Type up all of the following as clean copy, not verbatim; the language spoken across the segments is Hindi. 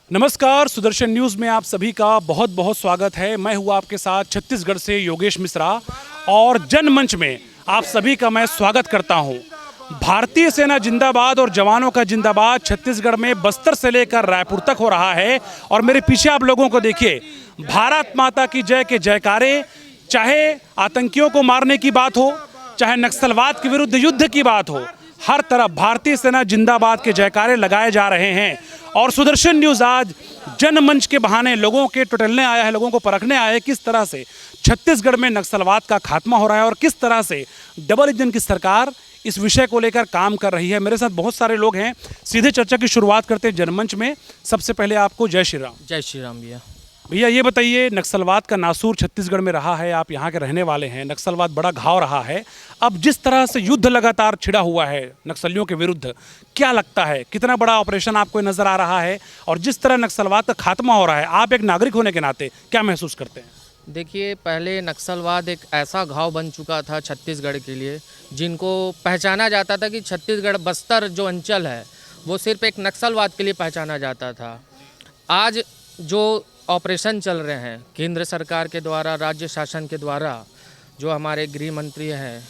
नमस्कार, सुदर्शन न्यूज़ में आप सभी का बहुत बहुत स्वागत है। मैं हूँ आपके साथ छत्तीसगढ़ से योगेश मिश्रा और जनमंच में आप सभी का मैं स्वागत करता हूँ। भारतीय सेना जिंदाबाद और जवानों का जिंदाबाद छत्तीसगढ़ में बस्तर से लेकर रायपुर तक हो रहा है। और मेरे पीछे आप लोगों को देखिए, भारत माता की जय के जयकारे, चाहे आतंकियों को मारने की बात हो, चाहे नक्सलवाद के विरुद्ध युद्ध की बात हो, हर तरफ भारतीय सेना जिंदाबाद के जयकारे लगाए जा रहे हैं। और सुदर्शन न्यूज़ आज जनमंच के बहाने लोगों के टटोलने आया है, लोगों को परखने आया है किस तरह से छत्तीसगढ़ में नक्सलवाद का खात्मा हो रहा है और किस तरह से डबल इंजन की सरकार इस विषय को लेकर काम कर रही है। मेरे साथ बहुत सारे लोग हैं, सीधे चर्चा की शुरुआत करते हैं जनमंच में। सबसे पहले आपको जय श्री राम। जय श्री राम भैया। भैया ये बताइए, नक्सलवाद का नासूर छत्तीसगढ़ में रहा है, आप यहाँ के रहने वाले हैं, नक्सलवाद बड़ा घाव रहा है। अब जिस तरह से युद्ध लगातार छिड़ा हुआ है नक्सलियों के विरुद्ध, क्या लगता है कितना बड़ा ऑपरेशन आपको नज़र आ रहा है? और जिस तरह नक्सलवाद का खात्मा हो रहा है, आप एक नागरिक होने के नाते क्या महसूस करते हैं? देखिए, पहले नक्सलवाद एक ऐसा घाव बन चुका था छत्तीसगढ़ के लिए, जिनको पहचाना जाता था कि छत्तीसगढ़ बस्तर जो अंचल है वो सिर्फ एक नक्सलवाद के लिए पहचाना जाता था। आज जो ऑपरेशन चल रहे हैं केंद्र सरकार के द्वारा, राज्य शासन के द्वारा, जो हमारे गृह मंत्री हैं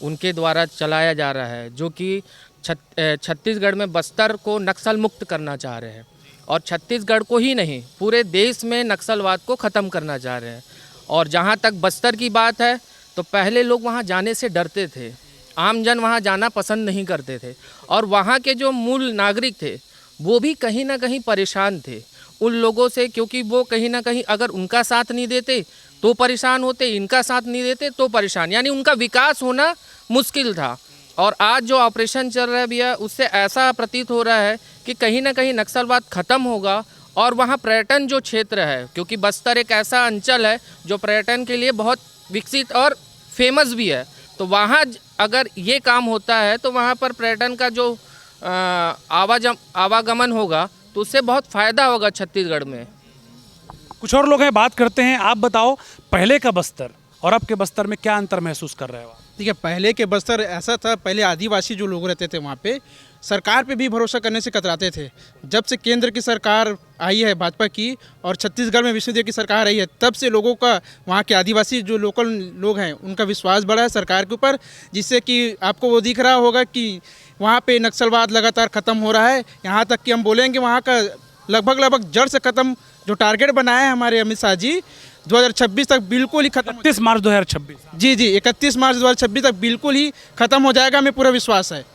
उनके द्वारा चलाया जा रहा है, जो कि छत्तीसगढ़ में बस्तर को नक्सल मुक्त करना चाह रहे हैं। और छत्तीसगढ़ को ही नहीं, पूरे देश में नक्सलवाद को ख़त्म करना चाह रहे हैं। और जहाँ तक बस्तर की बात है, तो पहले लोग वहाँ जाने से डरते थे, आम जन वहाँ जाना पसंद नहीं करते थे। और वहाँ के जो मूल नागरिक थे वो भी कहीं ना कहीं परेशान थे उन लोगों से, क्योंकि वो कहीं ना कहीं अगर उनका साथ नहीं देते तो परेशान होते, इनका साथ नहीं देते तो परेशान, यानी उनका विकास होना मुश्किल था। और आज जो ऑपरेशन चल रहा है भैया, उससे ऐसा प्रतीत हो रहा है कि कहीं ना कहीं नक्सलवाद ख़त्म होगा। और वहाँ पर्यटन जो क्षेत्र है, क्योंकि बस्तर एक ऐसा अंचल है जो पर्यटन के लिए बहुत विकसित और फेमस भी है, तो वहाँ अगर ये काम होता है तो वहाँ पर पर्यटन का जो आवागमन होगा तो उससे बहुत फ़ायदा होगा छत्तीसगढ़ में। कुछ और लोग हैं, बात करते हैं। आप बताओ, पहले का बस्तर और अब के बस्तर में क्या अंतर महसूस कर रहे हो आप? देखिए, पहले के बस्तर ऐसा था, पहले आदिवासी जो लोग रहते थे वहाँ पे सरकार पे भी भरोसा करने से कतराते थे। जब से केंद्र की सरकार आई है भाजपा की और छत्तीसगढ़ में विष्णुदेव की सरकार आई है, तब से लोगों का, वहाँ के आदिवासी जो लोकल लोग हैं उनका विश्वास बढ़ा है सरकार के ऊपर, जिससे कि आपको वो दिख रहा होगा कि वहाँ पे नक्सलवाद लगातार ख़त्म हो रहा है। यहाँ तक कि हम बोलेंगे वहाँ का लगभग जड़ से ख़त्म, जो टारगेट बनाया है हमारे अमित शाह जी 2026 तक बिल्कुल ही खत्म। 31 मार्च 2026। जी 31 मार्च 2026 तक बिल्कुल ही खत्म हो जाएगा, हमें पूरा विश्वास है।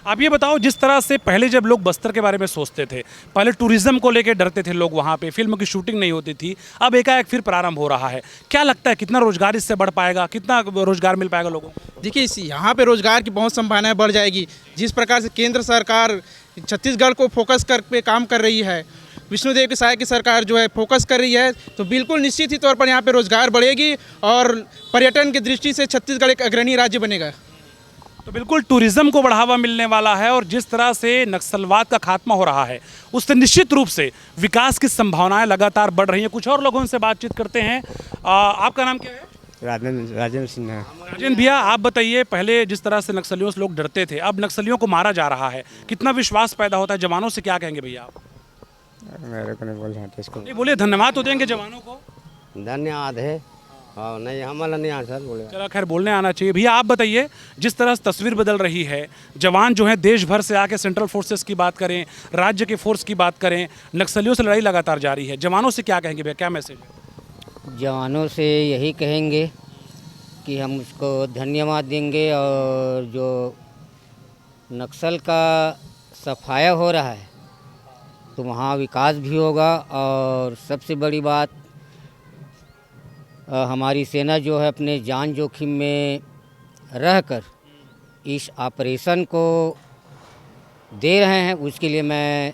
आप ये बताओ, जिस तरह से पहले जब लोग बस्तर के बारे में सोचते थे, पहले टूरिज्म को लेकर डरते थे लोग, वहाँ पे फिल्म की शूटिंग नहीं होती थी, अब एकाएक फिर प्रारंभ हो रहा है। क्या लगता है कितना रोजगार इससे बढ़ पाएगा, कितना रोजगार मिल पाएगा लोगों को? देखिए, यहाँ पे रोजगार की बहुत संभावनाएं बढ़ जाएगी। जिस प्रकार से केंद्र सरकार छत्तीसगढ़ को फोकस कर पे काम कर रही है, विष्णुदेव की सहाय की सरकार जो है फोकस कर रही है, तो बिल्कुल निश्चित ही तौर पर यहाँ पे रोजगार बढ़ेगी और पर्यटन की दृष्टि से छत्तीसगढ़ एक अग्रणी राज्य बनेगा। तो बिल्कुल टूरिज्म को बढ़ावा मिलने वाला है और जिस तरह से नक्सलवाद का खात्मा हो रहा है, उससे निश्चित रूप से विकास की संभावनाएं लगातार बढ़ रही हैं। कुछ और लोगों से बातचीत करते हैं। आपका नाम क्या है? राजेंद्र सिन्हा। राजेंद्र भैया, आप बताइए, पहले जिस तरह से नक्सलियों से लोग डरते थे, अब नक्सलियों को मारा जा रहा है, कितना विश्वास पैदा होता है? जवानों से क्या कहेंगे भैया आप? मेरे को नहीं बोल रहा इसको। नहीं बोलिए, धन्यवाद तो देंगे जवानों को। धन्यवाद है। हाँ, नहीं हमारा नहीं आ सर बोले। चलो खैर, बोलने आना चाहिए। भैया आप बताइए, जिस तरह से तस्वीर बदल रही है, जवान जो है देश भर से आके सेंट्रल फोर्सेस की बात करें, राज्य के फोर्स की बात करें, नक्सलियों से लड़ाई लगातार जारी है, जवानों से क्या कहेंगे भैया, क्या मैसेज है? जवानों से यही कहेंगे कि हम उसको धन्यवाद देंगे, और जो नक्सल का सफाया हो रहा है तो वहाँ विकास भी होगा। और सबसे बड़ी बात, हमारी सेना जो है अपने जान जोखिम में रहकर इस ऑपरेशन को दे रहे हैं, उसके लिए मैं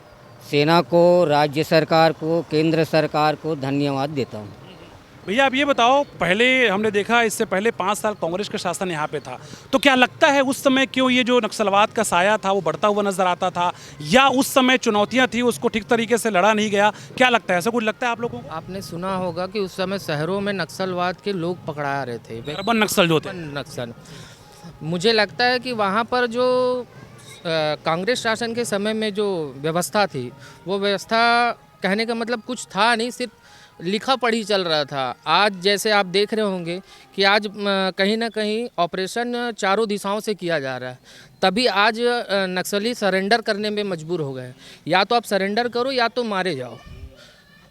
सेना को, राज्य सरकार को, केंद्र सरकार को धन्यवाद देता हूँ। भैया आप ये बताओ, पहले हमने देखा, इससे पहले 5 साल कांग्रेस का शासन यहाँ पे था, तो क्या लगता है उस समय क्यों ये जो नक्सलवाद का साया था वो बढ़ता हुआ नजर आता था, या उस समय चुनौतियाँ थी उसको ठीक तरीके से लड़ा नहीं गया? क्या लगता है, ऐसा कुछ लगता है आप लोगों को? आपने सुना होगा कि उस समय शहरों में नक्सलवाद के लोग पकड़ा रहे थे, अर्बन नक्सल जो थे। नक्सल। मुझे लगता है कि वहाँ पर जो कांग्रेस शासन के समय में जो व्यवस्था थी वो व्यवस्था कहने का मतलब कुछ था नहीं, सिर्फ लिखा पढ़ी चल रहा था। आज जैसे आप देख रहे होंगे कि आज कहीं ना कहीं ऑपरेशन चारों दिशाओं से किया जा रहा है, तभी आज नक्सली सरेंडर करने में मजबूर हो गए। या तो आप सरेंडर करो या तो मारे जाओ।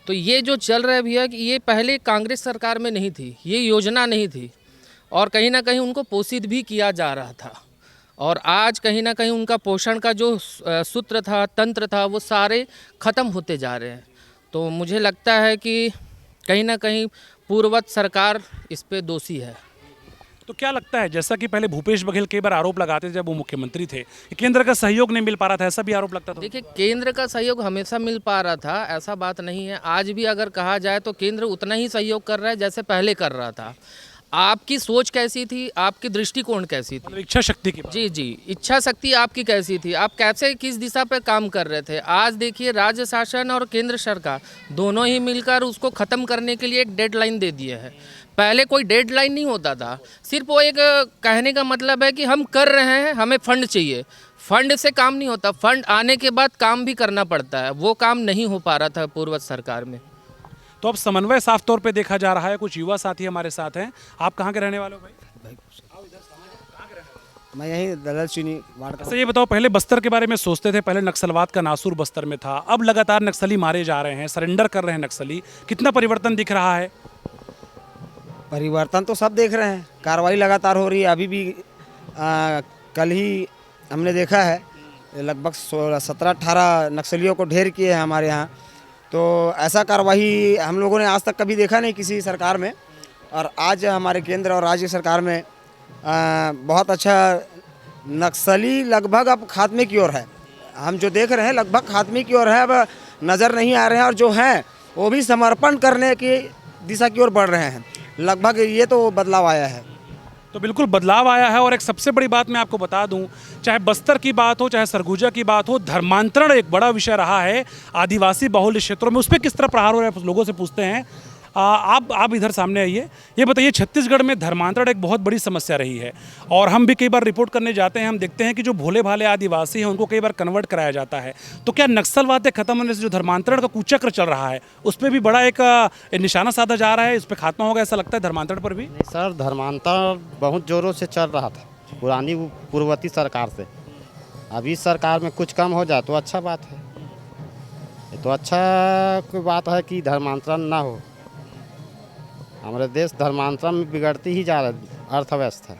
तो ये जो चल रहा है भैया कि ये पहले कांग्रेस सरकार में नहीं थी, ये योजना नहीं थी और कहीं ना कहीं उनको पोषित भी किया जा रहा था। और आज कहीं ना कहीं उनका पोषण का जो सूत्र था, तंत्र था, वो सारे ख़त्म होते जा रहे हैं। तो मुझे लगता है कि कहीं ना कहीं पूर्ववत सरकार इस पे दोषी है। तो क्या लगता है, जैसा कि पहले भूपेश बघेल कई बार आरोप लगाते थे जब वो मुख्यमंत्री थे कि केंद्र का सहयोग नहीं मिल पा रहा था, ऐसा भी आरोप लगता था? देखिए, केंद्र का सहयोग हमेशा मिल पा रहा था, ऐसा बात नहीं है। आज भी अगर कहा जाए तो केंद्र उतना ही सहयोग कर रहा है जैसे पहले कर रहा था। आपकी सोच कैसी थी, आपकी दृष्टिकोण कैसी थी? मतलब इच्छा शक्ति की बात। जी जी, इच्छा शक्ति आपकी कैसी थी, आप कैसे किस दिशा पे काम कर रहे थे? आज देखिए, राज्य शासन और केंद्र सरकार दोनों ही मिलकर उसको ख़त्म करने के लिए एक डेडलाइन दे दिए है। पहले कोई डेडलाइन नहीं होता था, सिर्फ वो एक कहने का मतलब है कि हम कर रहे हैं, हमें फंड चाहिए। फंड से काम नहीं होता, फंड आने के बाद काम भी करना पड़ता है। वो काम नहीं हो पा रहा था पूर्व सरकार में। तो अब समन्वय साफ तौर पे देखा जा रहा है। कुछ युवा साथी हमारे साथ हैं। आप कहाँ के रहने वाले हो भाई? मैं यहीं दलल चीनी वार्ड का। अच्छा ये बताओ, पहले बस्तर के बारे में सोचते थे, पहले नक्सलवाद का नासूर बस्तर में था, अब लगातार नक्सली मारे जा रहे हैं, सरेंडर कर रहे हैं नक्सली, कितना परिवर्तन दिख रहा है? परिवर्तन तो सब देख रहे हैं, कार्रवाई लगातार हो रही है। अभी भी कल ही हमने देखा है लगभग 17-18 नक्सलियों को ढेर किए हैं हमारे यहाँ। तो ऐसा कार्रवाई हम लोगों ने आज तक कभी देखा नहीं किसी सरकार में, और आज हमारे केंद्र और राज्य सरकार में बहुत अच्छा नक्सली लगभग अब खात्मे की ओर है। हम जो देख रहे हैं लगभग खात्मे की ओर है, अब नज़र नहीं आ रहे हैं, और जो हैं वो भी समर्पण करने की दिशा की ओर बढ़ रहे हैं। लगभग ये तो बदलाव आया है। तो बिल्कुल बदलाव आया है। और एक सबसे बड़ी बात मैं आपको बता दूं, चाहे बस्तर की बात हो, चाहे सरगुजा की बात हो, धर्मांतरण एक बड़ा विषय रहा है आदिवासी बहुल क्षेत्रों में। उस पर किस तरह प्रहार हो रहा है, लोगों से पूछते हैं। आप इधर सामने आइए, ये बताइए, छत्तीसगढ़ में धर्मांतरण एक बहुत बड़ी समस्या रही है और हम भी कई बार रिपोर्ट करने जाते हैं, हम देखते हैं कि जो भोले भाले आदिवासी हैं उनको कई बार कन्वर्ट कराया जाता है। तो क्या नक्सलवाद खत्म होने से जो धर्मांतरण का कुचक्र चल रहा है उस पर भी बड़ा एक निशाना साधा जा रहा है, इस पर खात्मा होगा ऐसा लगता है धर्मांतरण पर भी? सर, धर्मांतरण बहुत ज़ोरों से चल रहा था पुरानी पूर्ववर्ती सरकार से। अभी सरकार में कुछ कम हो जाए तो अच्छा बात है। ये तो अच्छा कोई बात है कि धर्मांतरण ना हो। हमारे देश धर्मांतरण में बिगड़ती ही जा रहा है अर्थव्यवस्था।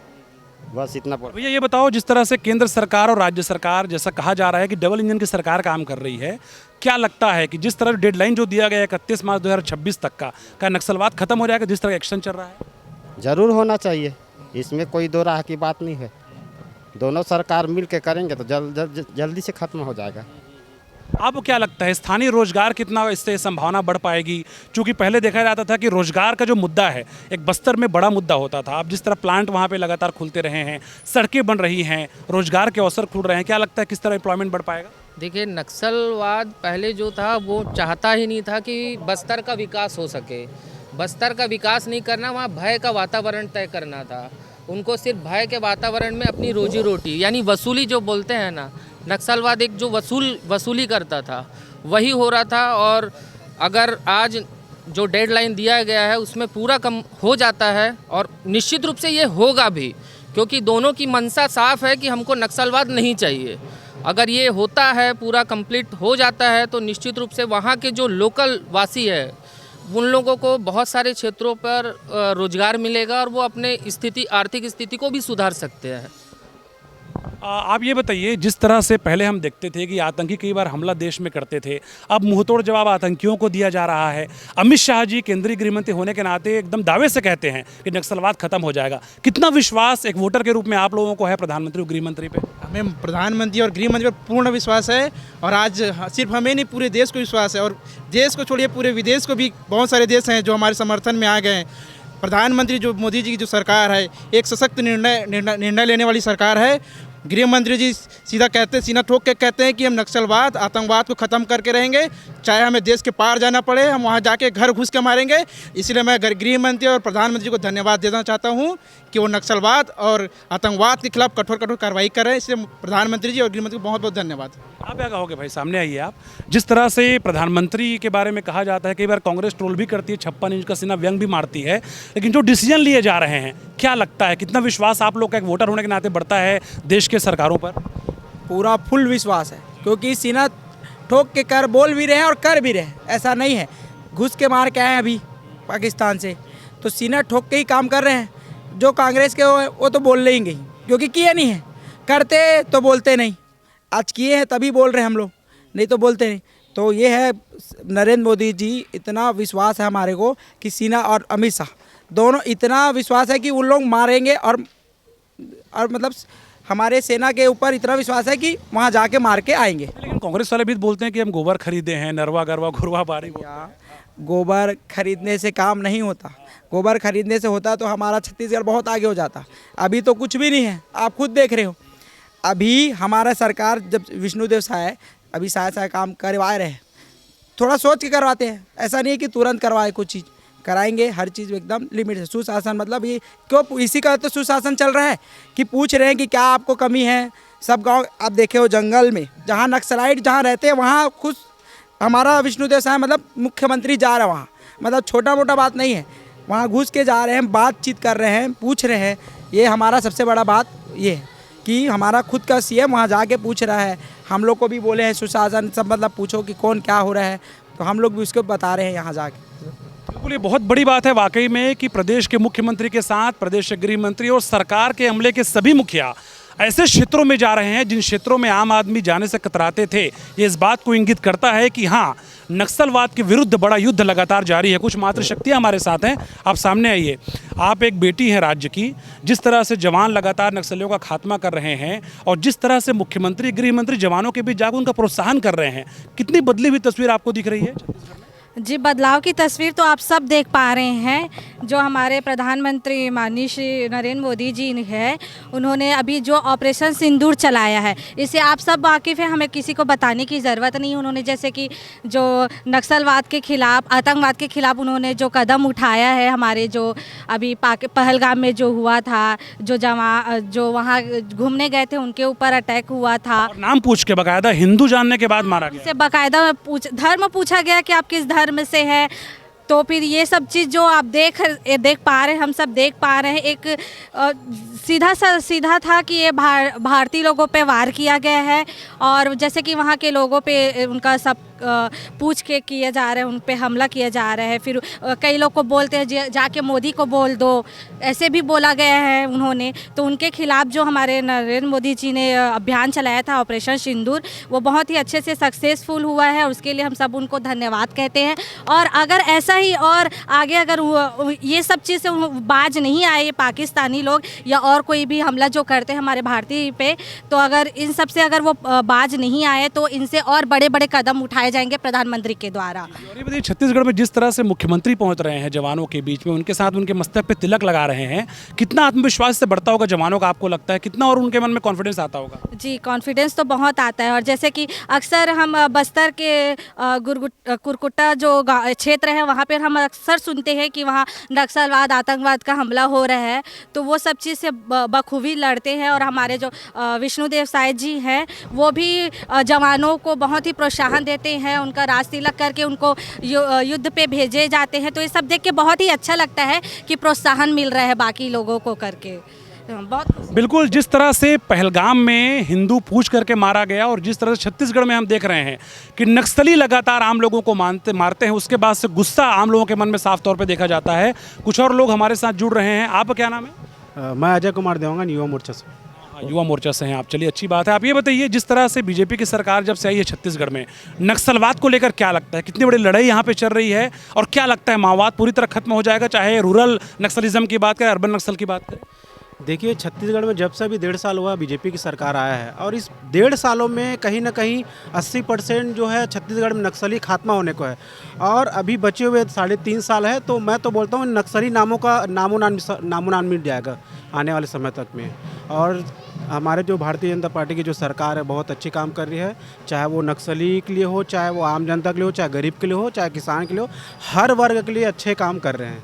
बस इतना। भैया ये बताओ, जिस तरह से केंद्र सरकार और राज्य सरकार, जैसा कहा जा रहा है कि डबल इंजन की सरकार काम कर रही है, क्या लगता है कि जिस तरह डेडलाइन जो दिया गया है 31 मार्च 2026 तक का नक्सलवाद खत्म हो जाएगा जिस तरह एक्शन चल रहा है? ज़रूर होना चाहिए, इसमें कोई दो राह की बात नहीं है। दोनों सरकार मिल के करेंगे तो जल्दी से ख़त्म हो जाएगा। आपको क्या लगता है, स्थानीय रोजगार कितना इससे संभावना बढ़ पाएगी? क्योंकि पहले देखा जाता था कि रोजगार का जो मुद्दा है एक बस्तर में बड़ा मुद्दा होता था। अब जिस तरह प्लांट वहाँ पे लगातार खुलते रहे हैं, सड़कें बन रही हैं, रोजगार के अवसर खुल रहे हैं, क्या लगता है किस तरह एम्प्लॉयमेंट बढ़ पाएगा? देखिए, नक्सलवाद पहले जो था वो चाहता ही नहीं था कि बस्तर का विकास हो सके। बस्तर का विकास नहीं करना, वहाँ भय का वातावरण तय करना था। उनको सिर्फ भय के वातावरण में अपनी रोजी रोटी, यानी वसूली जो बोलते हैं ना, नक्सलवाद एक जो वसूली करता था वही हो रहा था। और अगर आज जो डेडलाइन दिया गया है उसमें पूरा कम हो जाता है, और निश्चित रूप से ये होगा भी, क्योंकि दोनों की मंशा साफ है कि हमको नक्सलवाद नहीं चाहिए। अगर ये होता है, पूरा कंप्लीट हो जाता है, तो निश्चित रूप से वहाँ के जो लोकल वासी है उन लोगों को बहुत सारे क्षेत्रों पर रोजगार मिलेगा और वो अपने आर्थिक स्थिति को भी सुधार सकते हैं। आप ये बताइए, जिस तरह से पहले हम देखते थे कि आतंकी कई बार हमला देश में करते थे, अब मुंहतोड़ जवाब आतंकियों को दिया जा रहा है। अमित शाह जी केंद्रीय गृहमंत्री होने के नाते एकदम दावे से कहते हैं कि नक्सलवाद खत्म हो जाएगा। कितना विश्वास एक वोटर के रूप में आप लोगों को है प्रधानमंत्री और गृहमंत्री पे? हमें प्रधानमंत्री और गृहमंत्री पर पूर्ण विश्वास है, और आज सिर्फ हमें नहीं पूरे देश को विश्वास है। और देश को छोड़िए, पूरे विदेश को भी बहुत सारे देश हैं जो हमारे समर्थन में आ गए हैं। प्रधानमंत्री जो मोदी जी की जो सरकार है, एक सशक्त निर्णय लेने वाली सरकार है। गृह मंत्री जी सीधा कहते सीना ठोक के कहते हैं कि हम नक्सलवाद आतंकवाद को ख़त्म करके रहेंगे, चाहे हमें देश के पार जाना पड़े, हम वहाँ जाके घर घुस के मारेंगे। इसलिए मैं गृह मंत्री और प्रधानमंत्री को धन्यवाद देना चाहता हूँ कि वो नक्सलवाद और आतंकवाद के खिलाफ कठोर कठोर कार्रवाई कर रहे हैं। इसलिए प्रधानमंत्री जी और गृह मंत्री को बहुत बहुत धन्यवाद। आप क्या कहोगे भाई, सामने आइए आप। जिस तरह से प्रधानमंत्री के बारे में कहा जाता है, कई बार कांग्रेस ट्रोल भी करती है, 56 इंच का सीना व्यंग भी मारती है, लेकिन जो डिसीजन लिए जा रहे हैं, क्या लगता है कितना विश्वास आप लोग का एक वोटर होने के नाते बढ़ता है देश के सरकारों पर? पूरा फुल विश्वास है, क्योंकि सीना ठोक के कर बोल भी रहे हैं और कर भी रहे हैं। ऐसा नहीं है घुस के मार के आए अभी पाकिस्तान से, तो सीना ठोक के ही काम कर रहे हैं। जो कांग्रेस के वो तो बोल लेंगे ही, क्योंकि किए नहीं है, करते तो बोलते नहीं। आज किए हैं तभी बोल रहे हैं हम लोग, नहीं तो बोलते नहीं। तो ये है नरेंद्र मोदी जी, इतना विश्वास है हमारे को कि सीना और अमित शाह दोनों, इतना विश्वास है कि उन लोग मारेंगे और मतलब हमारे सेना के ऊपर इतना विश्वास है कि वहाँ जाके मार के आएंगे। लेकिन कांग्रेस वाले भी बोलते हैं कि हम गोबर खरीदे हैं, नरवा गरवा घुरवा बारी। गोबर खरीदने से काम नहीं होता, गोबर खरीदने से होता तो हमारा छत्तीसगढ़ बहुत आगे हो जाता। अभी तो कुछ भी नहीं है, आप खुद देख रहे हो। अभी हमारा सरकार जब विष्णुदेव साय अभी साय काम करवा रहे हैं, थोड़ा सोच के करवाते हैं। ऐसा नहीं है कि तुरंत करवाए, कुछ चीज़ कराएंगे, हर चीज़ एकदम लिमिट से। सुशासन मतलब ये क्यों, इसी का तो सुशासन चल रहा है कि पूछ रहे हैं कि क्या आपको कमी है। सब गांव आप देखे हो, जंगल में जहां नक्सलाइट जहां रहते हैं वहां खुद हमारा विष्णुदेव साय मतलब मुख्यमंत्री जा रहा है वहाँ, मतलब छोटा मोटा बात नहीं है, वहाँ घुस के जा रहे हैं, बातचीत कर रहे हैं, पूछ रहे हैं। ये हमारा सबसे बड़ा बात ये है कि हमारा खुद का सीएम वहाँ जाके पूछ रहा है। हम लोग को भी बोले हैं सुशासन सब मतलब पूछो कि कौन क्या हो रहा है, तो हम लोग भी उसको बता रहे हैं यहाँ जाके। बिल्कुल, ये बहुत बड़ी बात है वाकई में कि प्रदेश के मुख्यमंत्री के साथ प्रदेश के गृह मंत्री और सरकार के अमले के सभी मुखिया ऐसे क्षेत्रों में जा रहे हैं जिन क्षेत्रों में आम आदमी जाने से कतराते थे। ये इस बात को इंगित करता है कि हाँ, नक्सलवाद के विरुद्ध बड़ा युद्ध लगातार जारी है। कुछ मातृशक्तियाँ हमारे साथ हैं, आप सामने आइए। आप एक बेटी हैं राज्य की, जिस तरह से जवान लगातार नक्सलियों का खात्मा कर रहे हैं और जिस तरह से मुख्यमंत्री गृह मंत्री जवानों के बीच जाकर उनका प्रोत्साहन कर रहे हैं, कितनी बदली हुई तस्वीर आपको दिख रही है? जी, बदलाव की तस्वीर तो आप सब देख पा रहे हैं। जो हमारे प्रधानमंत्री माननीय श्री नरेंद्र मोदी जी है, उन्होंने अभी जो ऑपरेशन सिंदूर चलाया है, इससे आप सब वाकिफ़ हैं, हमें किसी को बताने की ज़रूरत नहीं। उन्होंने जैसे कि जो नक्सलवाद के ख़िलाफ़, आतंकवाद के ख़िलाफ़ उन्होंने जो कदम उठाया है, हमारे जो अभी पहलगाम में जो हुआ था, जो वहाँ घूमने गए थे उनके ऊपर अटैक हुआ था, नाम पूछ के बाकायदा हिंदू जानने के बाद मारा गया, से बाकायदा धर्म पूछा गया कि आप किस धर्म से है। तो फिर ये सब चीज़ जो आप देख पा रहे हैं, हम सब देख पा रहे हैं, एक सीधा था कि ये भारतीय लोगों पे वार किया गया है और जैसे कि वहाँ के लोगों पे उनका सब पूछ के किए जा रहे हैं, उन पे हमला किया जा रहा है। फिर कई लोग को बोलते हैं जाके मोदी को बोल दो, ऐसे भी बोला गया है उन्होंने। तो उनके खिलाफ़ जो हमारे नरेंद्र मोदी जी ने अभियान चलाया था ऑपरेशन सिंदूर, वो बहुत ही अच्छे से सक्सेसफुल हुआ है और उसके लिए हम सब उनको धन्यवाद कहते हैं। और अगर ऐसा ही और आगे अगर ये सब चीज़ से बाज नहीं आए पाकिस्तानी लोग या और कोई भी हमला जो करते हैं हमारे भारतीय पे, तो अगर इन सब से अगर वो बाज नहीं आए तो इनसे और बड़े बड़े कदम उठाए जाएंगे प्रधानमंत्री के द्वारा। और ये बताइए, छत्तीसगढ़ में जिस तरह से मुख्यमंत्री पहुंच रहे हैं जवानों के बीच में, उनके साथ उनके मस्तक पे तिलक लगा रहे हैं, कितना आत्मविश्वास से बढ़ता होगा जवानों का, आपको लगता है कितना और उनके मन में कॉन्फिडेंस आता होगा? जी, कॉन्फिडेंस तो बहुत आता है। और जैसे कि अक्सर हम बस्तर के कुरकुट्टा जो क्षेत्र है वहाँ पर हम अक्सर सुनते हैं कि वहाँ नक्सलवाद आतंकवाद का हमला हो रहा है, तो वो सब चीज़ से बखूबी लड़ते हैं। और हमारे जो विष्णुदेव साय जी हैं, वो भी जवानों को बहुत ही प्रोत्साहन देते हैं, उनका राज तिलक करके उनको युद्ध पे भेजे जाते हैं। तो ये सब देख के बहुत ही अच्छा लगता है कि प्रोत्साहन मिल रहा है बाकी लोगों को करके, बहुत। बिल्कुल, जिस तरह से पहलगाम में हिंदू पूछ करके मारा गया और जिस तरह से छत्तीसगढ़ में हम देख रहे हैं कि नक्सली लगातार आम लोगों को मारते हैं, उसके बाद से गुस्सा आम लोगों के मन में साफ तौर पे देखा जाता है। कुछ और लोग हमारे साथ जुड़ रहे हैं। आप क्या नाम है? मैं अजय कुमार देवांगन, युवा मोर्चा से। युवा मोर्चा से हैं आप, चलिए अच्छी बात है। आप ये बताइए, जिस तरह से बीजेपी की सरकार जब से आई है छत्तीसगढ़ में, नक्सलवाद को लेकर क्या लगता है, कितनी बड़ी लड़ाई यहाँ पे चल रही है और क्या लगता है माओवाद पूरी तरह खत्म हो जाएगा, चाहे रूरल नक्सलिज्म की बात करें, अर्बन नक्सल की बात करें? देखिए छत्तीसगढ़ में जब से अभी 1.5 साल हुआ बीजेपी की सरकार आया है और इस 1.5 सालों में कहीं ना कहीं 80% जो है छत्तीसगढ़ में नक्सली खात्मा होने को है और अभी बचे हुए 3.5 साल है। तो मैं तो बोलता हूँ नक्सली नामों का नामोनान मिट जाएगा आने वाले समय तक में। और हमारे जो भारतीय जनता पार्टी की जो सरकार है बहुत अच्छी काम कर रही है, चाहे वो नक्सली के लिए हो, चाहे वो आम जनता के लिए हो, चाहे गरीब के लिए हो, चाहे किसान के लिए हो, हर वर्ग के लिए अच्छे काम कर रहे हैं।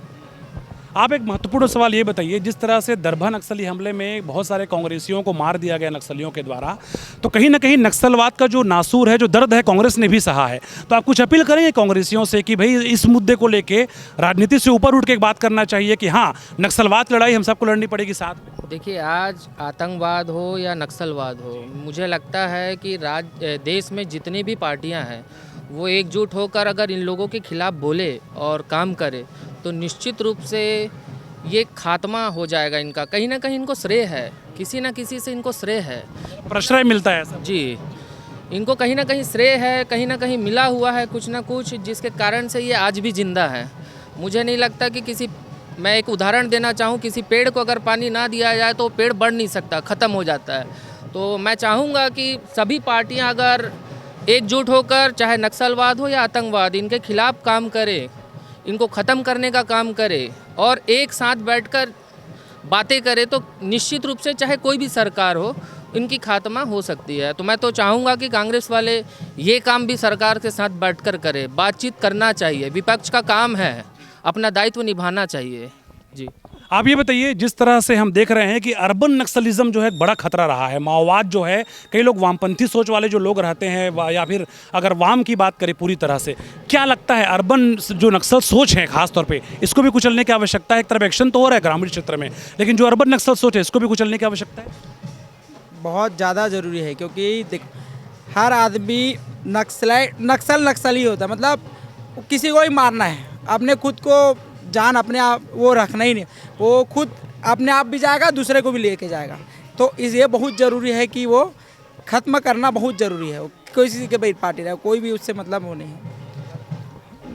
आप एक महत्वपूर्ण सवाल ये बताइए, जिस तरह से दरभा नक्सली हमले में बहुत सारे कांग्रेसियों को मार दिया गया नक्सलियों के द्वारा, तो कहीं ना कहीं नक्सलवाद का जो नासूर है, जो दर्द है, कांग्रेस ने भी सहा है। तो आप कुछ अपील करेंगे कांग्रेसियों से कि भाई इस मुद्दे को लेके राजनीति से ऊपर उठ के एक बात करना चाहिए कि हाँ, नक्सलवाद की लड़ाई हम सबको लड़नी पड़ेगी साथ में। देखिए, आज आतंकवाद हो या नक्सलवाद हो, मुझे लगता है कि देश में जितनी भी पार्टियां हैं वो एकजुट होकर अगर इन लोगों के खिलाफ बोले और काम करे तो निश्चित रूप से ये खात्मा हो जाएगा इनका। कहीं ना कहीं इनको श्रेय है, किसी ना किसी से इनको श्रेय है, प्रश्रय मिलता है सब। जी, इनको कहीं ना कहीं श्रेय है, कहीं ना कहीं मिला हुआ है कुछ ना कुछ, जिसके कारण से ये आज भी जिंदा है। मुझे नहीं लगता कि मैं एक उदाहरण देना चाहूँ, किसी पेड़ को अगर पानी ना दिया जाए तो पेड़ बढ़ नहीं सकता, ख़त्म हो जाता है। तो मैं चाहूँगा कि सभी पार्टियाँ अगर एकजुट होकर, चाहे नक्सलवाद हो या आतंकवाद, इनके खिलाफ काम करे, इनको ख़त्म करने का काम करे और एक साथ बैठकर बातें करे तो निश्चित रूप से चाहे कोई भी सरकार हो, इनकी खात्मा हो सकती है। तो मैं तो चाहूँगा कि कांग्रेस वाले ये काम भी सरकार के साथ बैठकर करे, बातचीत करना चाहिए, विपक्ष का काम है, अपना दायित्व निभाना चाहिए। जी, आप ये बताइए, जिस तरह से हम देख रहे हैं कि अर्बन नक्सलिज्म जो है बड़ा खतरा रहा है, माओवाद जो है, कई लोग वामपंथी सोच वाले जो लोग रहते हैं या फिर अगर वाम की बात करें पूरी तरह से, क्या लगता है अर्बन जो नक्सल सोच है खास तौर पे, इसको भी कुचलने की आवश्यकता है? एक तरफ एक्शन तो हो रहा है ग्रामीण क्षेत्र में, लेकिन जो अर्बन नक्सल सोच है इसको भी कुचलने की आवश्यकता है। बहुत ज़्यादा ज़रूरी है, क्योंकि देख हर आदमी नक्सल ही होता है। मतलब किसी को ही मारना है, अपने खुद को जान अपने आप वो रखना ही नहीं, वो खुद अपने आप भी जाएगा, दूसरे को भी लेके जाएगा। तो ये बहुत ज़रूरी है कि वो ख़त्म करना बहुत ज़रूरी है। किसी के भाई पार्टी रहे, कोई भी उससे मतलब वो नहीं है।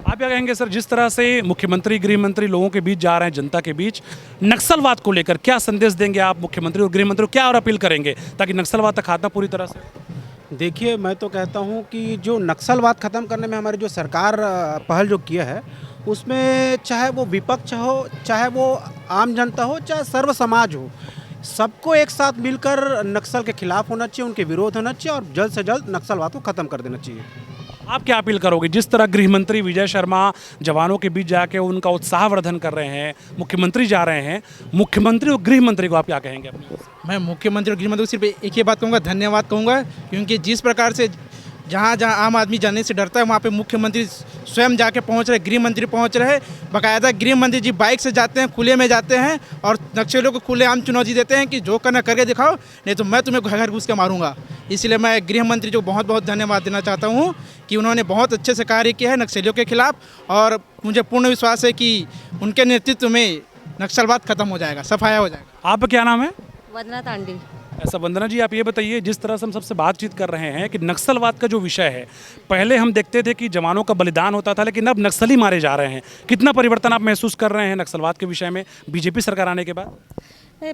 आप क्या कहेंगे सर, जिस तरह से मुख्यमंत्री, गृह मंत्री लोगों के बीच जा रहे हैं, जनता के बीच, नक्सलवाद को लेकर क्या संदेश देंगे आप मुख्यमंत्री और गृह मंत्री को, क्या और अपील करेंगे ताकि नक्सलवाद तक खात्मा पूरी तरह से? देखिए, मैं तो कहता हूँ कि जो नक्सलवाद ख़त्म करने में हमारी जो सरकार पहल जो किया है, उसमें चाहे वो विपक्ष हो, चाहे वो आम जनता हो, चाहे सर्व समाज हो, सबको एक साथ मिलकर नक्सल के खिलाफ होना चाहिए, उनके विरोध होना चाहिए और जल्द से जल्द नक्सलवाद को ख़त्म कर देना चाहिए। आप क्या अपील करोगे? जिस तरह गृह मंत्री विजय शर्मा जवानों के बीच जाके उनका उत्साहवर्धन कर रहे हैं, मुख्यमंत्री जा रहे हैं, मुख्यमंत्री और गृह मंत्री को आप क्या कहेंगे अपनी? मैं मुख्यमंत्री और गृह मंत्री को सिर्फ एक ही बात कहूँगा, धन्यवाद कहूँगा, क्योंकि जिस प्रकार से जहाँ जहाँ आम आदमी जाने से डरता है, वहाँ पे मुख्यमंत्री स्वयं जाके पहुँच रहे, गृह मंत्री पहुँच रहे। बाकायदा गृह मंत्री जी बाइक से जाते हैं, खुले में जाते हैं और नक्सलियों को खुलेआम चुनौती देते हैं कि जो करना करके दिखाओ, नहीं तो मैं तुम्हें घर घुस के मारूंगा। इसलिए मैं गृह मंत्री को बहुत बहुत धन्यवाद देना चाहता हूँ कि उन्होंने बहुत अच्छे से कार्य किया है नक्सलियों के खिलाफ और मुझे पूर्ण विश्वास है कि उनके नेतृत्व में नक्सलवाद खत्म हो जाएगा, सफाया हो जाएगा। आपका क्या नाम है? वंदना तांडी। ऐसा वंदना जी, आप ये बताइए, जिस तरह से हम सबसे बातचीत कर रहे हैं कि नक्सलवाद का जो विषय है, पहले हम देखते थे कि जवानों का बलिदान होता था, लेकिन अब नक्सली मारे जा रहे हैं। कितना परिवर्तन आप महसूस कर रहे हैं नक्सलवाद के विषय में बीजेपी सरकार आने के बाद?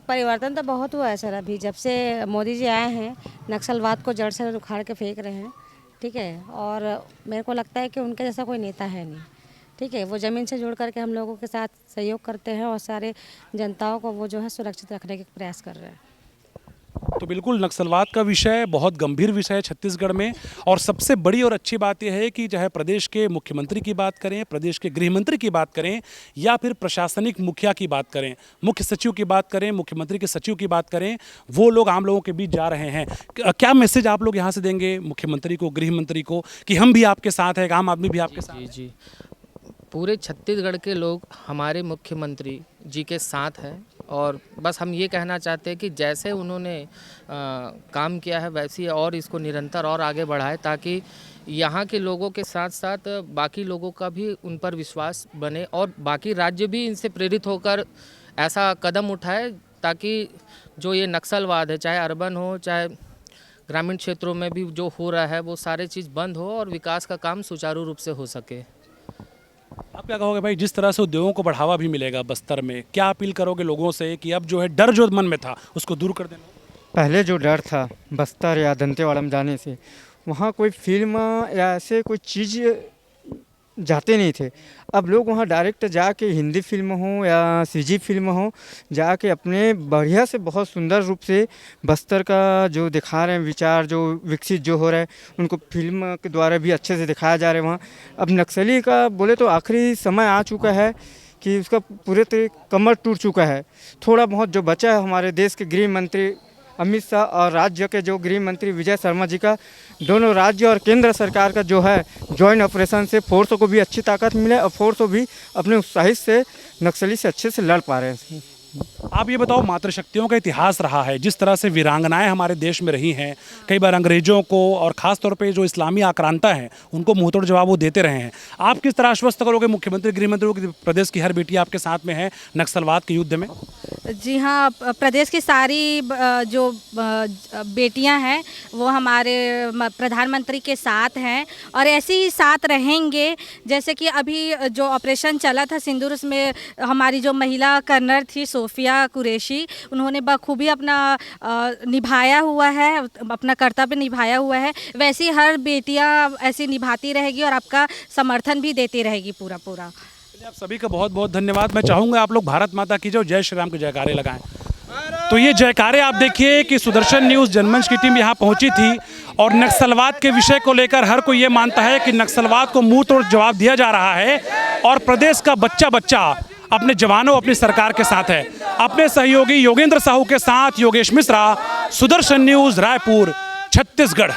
परिवर्तन तो बहुत हुआ है सर। अभी जब से मोदी जी आए हैं, नक्सलवाद को जड़ से उखाड़ के फेंक रहे हैं, ठीक है। और मेरे को लगता है कि उनके जैसा कोई नेता है नहीं, ठीक है। वो ज़मीन से जुड़ करके हम लोगों के साथ सहयोग करते हैं और सारे जनताओं को वो जो है सुरक्षित रखने के प्रयास कर रहे हैं। तो बिल्कुल नक्सलवाद का विषय बहुत गंभीर विषय है छत्तीसगढ़ में, और सबसे बड़ी और अच्छी बात यह है कि चाहे प्रदेश के मुख्यमंत्री की बात करें, प्रदेश के गृह मंत्री की बात करें, या फिर प्रशासनिक मुखिया की बात करें, मुख्य सचिव की बात करें, मुख्यमंत्री के सचिव की बात करें, वो लोग आम लोगों के बीच जा रहे हैं। क्या मैसेज आप लोग यहाँ से देंगे मुख्यमंत्री को, गृह मंत्री को, कि हम भी आपके साथ हैं, आम आदमी भी आपके साथ? जी, पूरे छत्तीसगढ़ के लोग हमारे मुख्यमंत्री जी के साथ हैं और बस हम ये कहना चाहते हैं कि जैसे उन्होंने काम किया है वैसे ही और इसको निरंतर और आगे बढ़ाए, ताकि यहाँ के लोगों के साथ साथ बाकी लोगों का भी उन पर विश्वास बने और बाकी राज्य भी इनसे प्रेरित होकर ऐसा कदम उठाए ताकि जो ये नक्सलवाद है, चाहे अर्बन हो चाहे ग्रामीण क्षेत्रों में भी जो हो रहा है, वो सारे चीज़ बंद हो और विकास का काम सुचारू रूप से हो सके। आप क्या कहोगे भाई, जिस तरह से उद्योगों को बढ़ावा भी मिलेगा बस्तर में, क्या अपील करोगे लोगों से कि अब जो है डर जो मन में था उसको दूर कर देना? पहले जो डर था बस्तर या दंतेवाड़ा में जाने से, वहाँ कोई फिल्म या ऐसे कोई चीज़ जाते नहीं थे। अब लोग वहाँ डायरेक्ट जाके हिंदी फिल्म हो या सीजी फिल्म हो, जाके अपने बढ़िया से बहुत सुंदर रूप से बस्तर का जो दिखा रहे हैं विचार, जो विकसित जो हो रहा है, उनको फिल्म के द्वारा भी अच्छे से दिखाया जा रहा है वहाँ। अब नक्सली का बोले तो आखिरी समय आ चुका है कि उसका पूरे तरीके कमर टूट चुका है। थोड़ा बहुत जो बचा है, हमारे देश के गृह मंत्री अमित शाह और राज्य के जो गृह मंत्री विजय शर्मा जी का, दोनों राज्य और केंद्र सरकार का जो है जॉइंट ऑपरेशन से फोर्सों को भी अच्छी ताकत मिले और फोर्सों भी अपने उत्साहित से नक्सली से अच्छे से लड़ पा रहे हैं। आप ये बताओ, मातृशक्तियों का इतिहास रहा है, जिस तरह से वीरांगनाएं हमारे देश में रही हैं, कई बार अंग्रेजों को और ख़ास तौर पे जो इस्लामी आक्रांता हैं उनको मुंहतोड़ जवाब वो देते रहे हैं। आप किस तरह आश्वस्त करोगे मुख्यमंत्री, गृहमंत्री की प्रदेश की हर बेटी आपके साथ में है नक्सलवाद के युद्ध में? जी हाँ, प्रदेश की सारी जो बेटियां हैं वो हमारे प्रधानमंत्री के साथ हैं और ऐसे ही साथ रहेंगे। जैसे कि अभी जो ऑपरेशन चला था सिंदूर, उसमें हमारी जो महिला कर्नल थी सोफिया कुरैशी, उन्होंने बखूबी अपना निभाया हुआ है, अपना कर्तव्य निभाया हुआ है। वैसी हर बेटियां ऐसी निभाती रहेगी और आपका समर्थन भी देती रहेगी पूरा पूरा। आप सभी का बहुत बहुत धन्यवाद। मैं चाहूँगा आप लोग भारत माता की जो जय श्री राम के जयकारे लगाएं। तो ये जयकारे आप देखिए कि सुदर्शन न्यूज़ जनमंच की टीम यहाँ पहुँची थी और नक्सलवाद के विषय को लेकर हर कोई ये मानता है कि नक्सलवाद को मुंह तोड़ जवाब दिया जा रहा है और प्रदेश का बच्चा बच्चा अपने जवानों, अपनी सरकार के साथ है। अपने सहयोगी योगेंद्र साहू के साथ योगेश मिश्रा, सुदर्शन न्यूज़, रायपुर, छत्तीसगढ़।